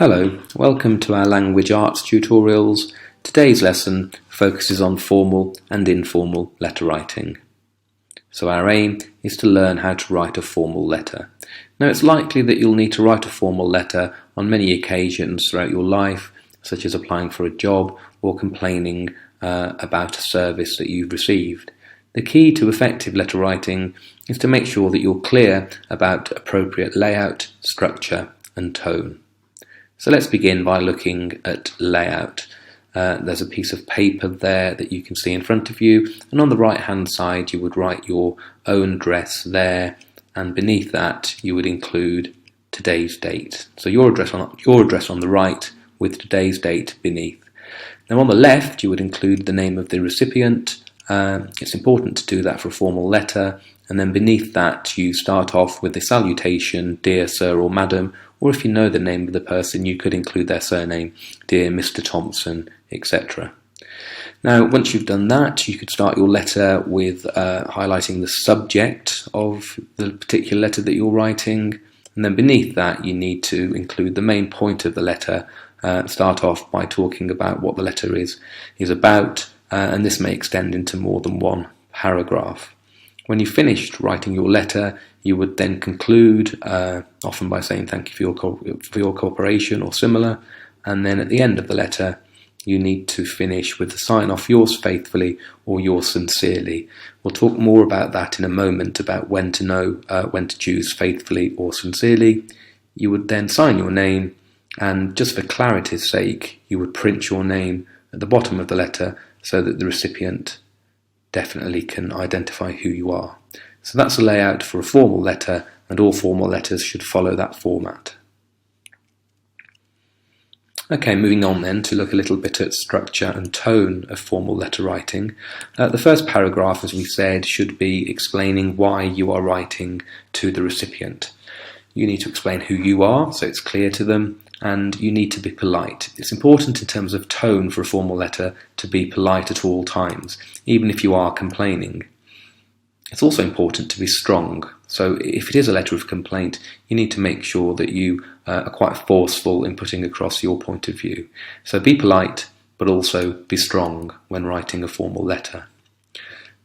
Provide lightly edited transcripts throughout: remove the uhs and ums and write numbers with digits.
Hello, welcome to our language arts tutorials. Today's lesson focuses on formal and informal letter writing. So our aim is to learn how to write a formal letter. Now it's likely that you'll need to write a formal letter on many occasions throughout your life, such as applying for a job or complaining about a service that you've received. The key to effective letter writing is to make sure that you're clear about appropriate layout, structure and tone. So let's begin by looking at layout. There's a piece of paper there that you can see in front of you, and on the right hand side you would write your own address there, and beneath that you would include today's date. So your address on the right with today's date beneath. Now on the left you would include the name of the recipient. It's important to do that for a formal letter, and then beneath that you start off with the salutation, dear sir or madam, or if you know the name of the person you could include their surname, dear Mr. Thompson, etc. Now once you've done that, you could start your letter with highlighting the subject of the particular letter that you're writing, and then beneath that you need to include the main point of the letter. Start off by talking about what the letter is about, and this may extend into more than one paragraph. When you've finished writing your letter, you would then conclude, often by saying thank you for your cooperation or similar, and then at the end of the letter you need to finish with the sign off yours faithfully or yours sincerely. We'll talk more about that in a moment, about when to know when to choose faithfully or sincerely. You would then sign your name, and just for clarity's sake you would print your name at the bottom of the letter so that the recipient definitely can identify who you are. So that's a layout for a formal letter, and all formal letters should follow that format. Okay, moving on then to look a little bit at structure and tone of formal letter writing. The first paragraph, as we said, should be explaining why you are writing to the recipient. You need to explain who you are so it's clear to them, and you need to be polite. It's important in terms of tone for a formal letter to be polite at all times, even if you are complaining. It's also important to be strong. So if it is a letter of complaint, you need to make sure that you are quite forceful in putting across your point of view. So be polite, but also be strong when writing a formal letter.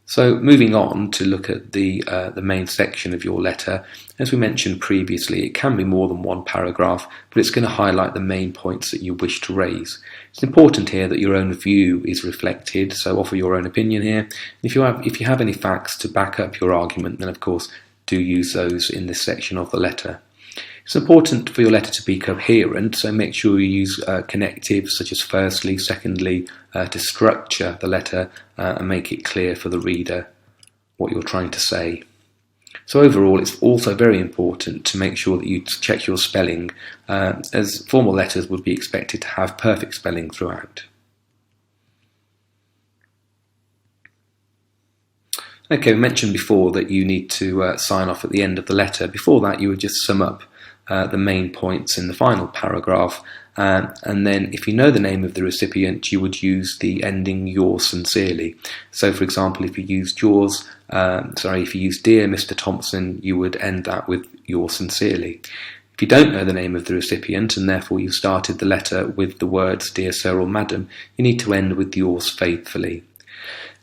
So moving on to look at the main section of your letter. As we mentioned previously, it can be more than one paragraph, but it's going to highlight the main points that you wish to raise. It's important here that your own view is reflected, so offer your own opinion here. If you have any facts to back up your argument, then of course do use those in this section of the letter. It's important for your letter to be coherent, so make sure you use connectives such as firstly, secondly, to structure the letter and make it clear for the reader what you're trying to say. So overall, it's also very important to make sure that you check your spelling, as formal letters would be expected to have perfect spelling throughout. Okay, we mentioned before that you need to sign off at the end of the letter. Before that, you would just sum up the main points in the final paragraph, and then if you know the name of the recipient, you would use the ending yours sincerely. So for example, if you used dear Mr. Thompson, you would end that with yours sincerely. If you don't know the name of the recipient and therefore you started the letter with the words dear sir or madam, you need to end with yours faithfully.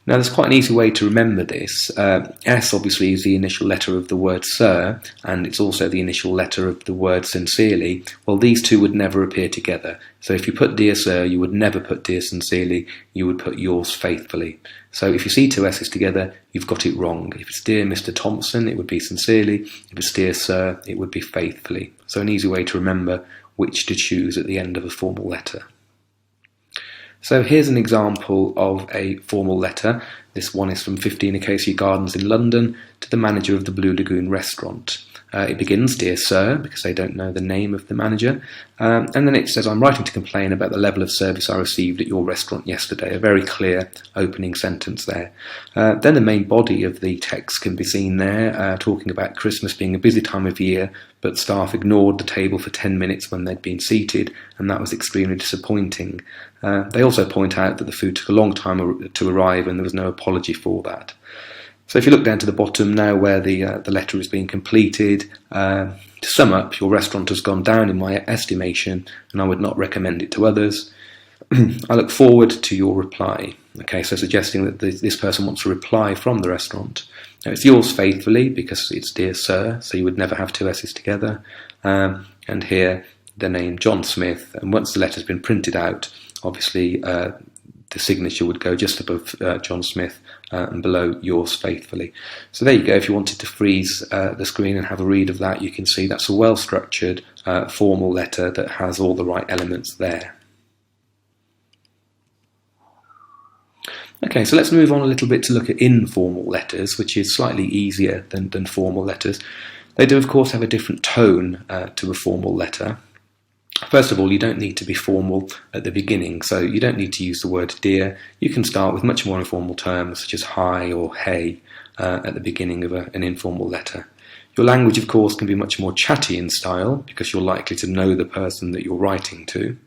Now there's quite an easy way to remember this. S obviously is the initial letter of the word sir, and it's also the initial letter of the word sincerely. Well, these two would never appear together. So if you put dear sir, you would never put dear sincerely, you would put yours faithfully. So if you see two S's together, you've got it wrong. If it's dear Mr. Thompson, it would be sincerely. If it's dear sir, it would be faithfully. So an easy way to remember which to choose at the end of a formal letter. So here's an example of a formal letter. This one is from 15 Acacia Gardens in London to the manager of the Blue Lagoon restaurant. It begins, dear sir, because they don't know the name of the manager, and then it says, I'm writing to complain about the level of service I received at your restaurant yesterday. A very clear opening sentence there. Then the main body of the text can be seen there, talking about Christmas being a busy time of year, but staff ignored the table for 10 minutes when they'd been seated, and that was extremely disappointing. They also point out that the food took a long time to arrive and there was no apology for that. So if you look down to the bottom now where the letter is being completed, to sum up, your restaurant has gone down in my estimation, and I would not recommend it to others. I look forward to your reply. Okay, so suggesting that this person wants a reply from the restaurant. Now it's yours faithfully because it's Dear Sir, so you would never have two S's together. And here the name John Smith, and once the letter's been printed out, obviously the signature would go just above John Smith and below yours faithfully. So there you go. If you wanted to freeze the screen and have a read of that, you can see that's a well-structured formal letter that has all the right elements there. Okay, so let's move on a little bit to look at informal letters, which is slightly easier than formal letters. They do, of course, have a different tone to a formal letter. First of all, you don't need to be formal at the beginning, so you don't need to use the word dear. You can start with much more informal terms, such as hi or hey, at the beginning of an informal letter. Your language, of course, can be much more chatty in style, because you're likely to know the person that you're writing to.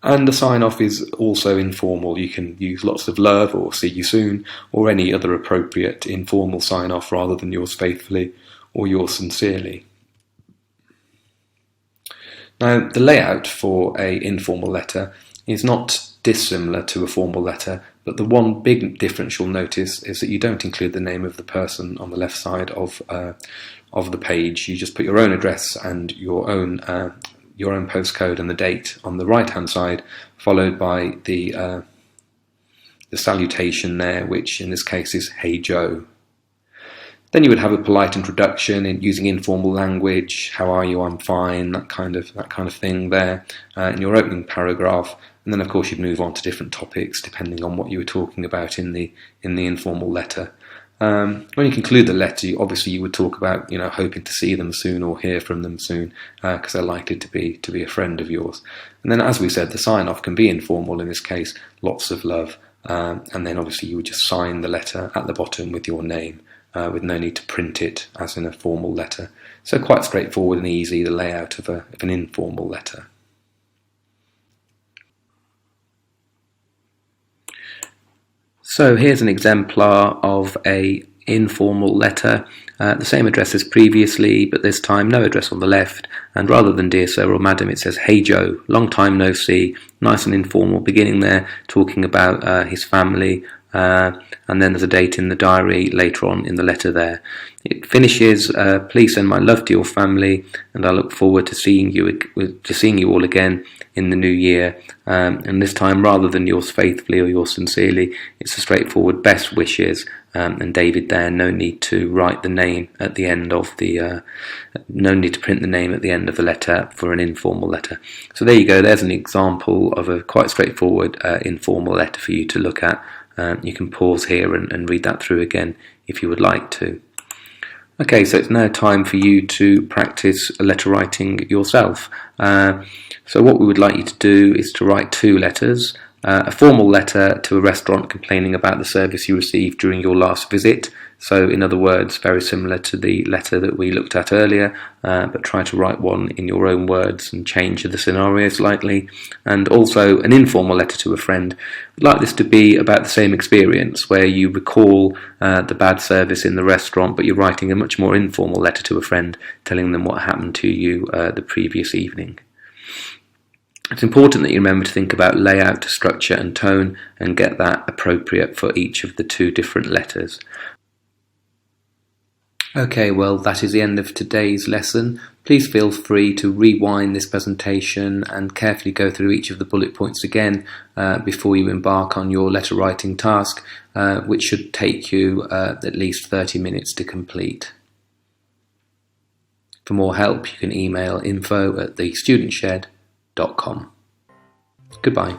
And the sign-off is also informal. You can use lots of love or see you soon or any other appropriate informal sign-off rather than yours faithfully or yours sincerely. Now, the layout for an informal letter is not dissimilar to a formal letter, but the one big difference you'll notice is that you don't include the name of the person on the left side of the page. You just put your own address and your own postcode and the date on the right-hand side, followed by the salutation there, which in this case is "Hey Joe." Then you would have a polite introduction using informal language. "How are you? I'm fine." That kind of thing there in your opening paragraph, and then of course you'd move on to different topics depending on what you were talking about in the informal letter. When you conclude the letter, obviously you would talk about, hoping to see them soon or hear from them soon, because they're likely to be a friend of yours. And then, as we said, the sign-off can be informal. In this case, lots of love, and then obviously you would just sign the letter at the bottom with your name, with no need to print it as in a formal letter. So quite straightforward and easy, the layout of an informal letter. So here's an exemplar of an informal letter, the same address as previously, but this time no address on the left, and rather than "Dear Sir" or "Madam," it says "Hey Joe, long time no see." Nice and informal beginning there, talking about his family, and then there's a date in the diary later on in the letter there. It finishes, "Please send my love to your family, and I look forward to seeing you all again in the new year." And this time, rather than "yours faithfully" or "yours sincerely," it's a straightforward "best wishes," and David there. No need to write the name at the end of no need to print the name at the end of the letter for an informal letter. So there you go. There's an example of a quite straightforward informal letter for you to look at. You can pause here and read that through again if you would like to. Okay, so it's now time for you to practice letter writing yourself. So what we would like you to do is to write two letters. A formal letter to a restaurant complaining about the service you received during your last visit. So in other words, very similar to the letter that we looked at earlier, but try to write one in your own words and change the scenario slightly. And also an informal letter to a friend. We'd like this to be about the same experience, where you recall the bad service in the restaurant, but you're writing a much more informal letter to a friend, telling them what happened to you the previous evening. It's important that you remember to think about layout, structure and tone and get that appropriate for each of the two different letters. Okay, well, that is the end of today's lesson. Please feel free to rewind this presentation and carefully go through each of the bullet points again before you embark on your letter writing task, which should take you at least 30 minutes to complete. For more help, you can email info@thestudentshed.com. Goodbye.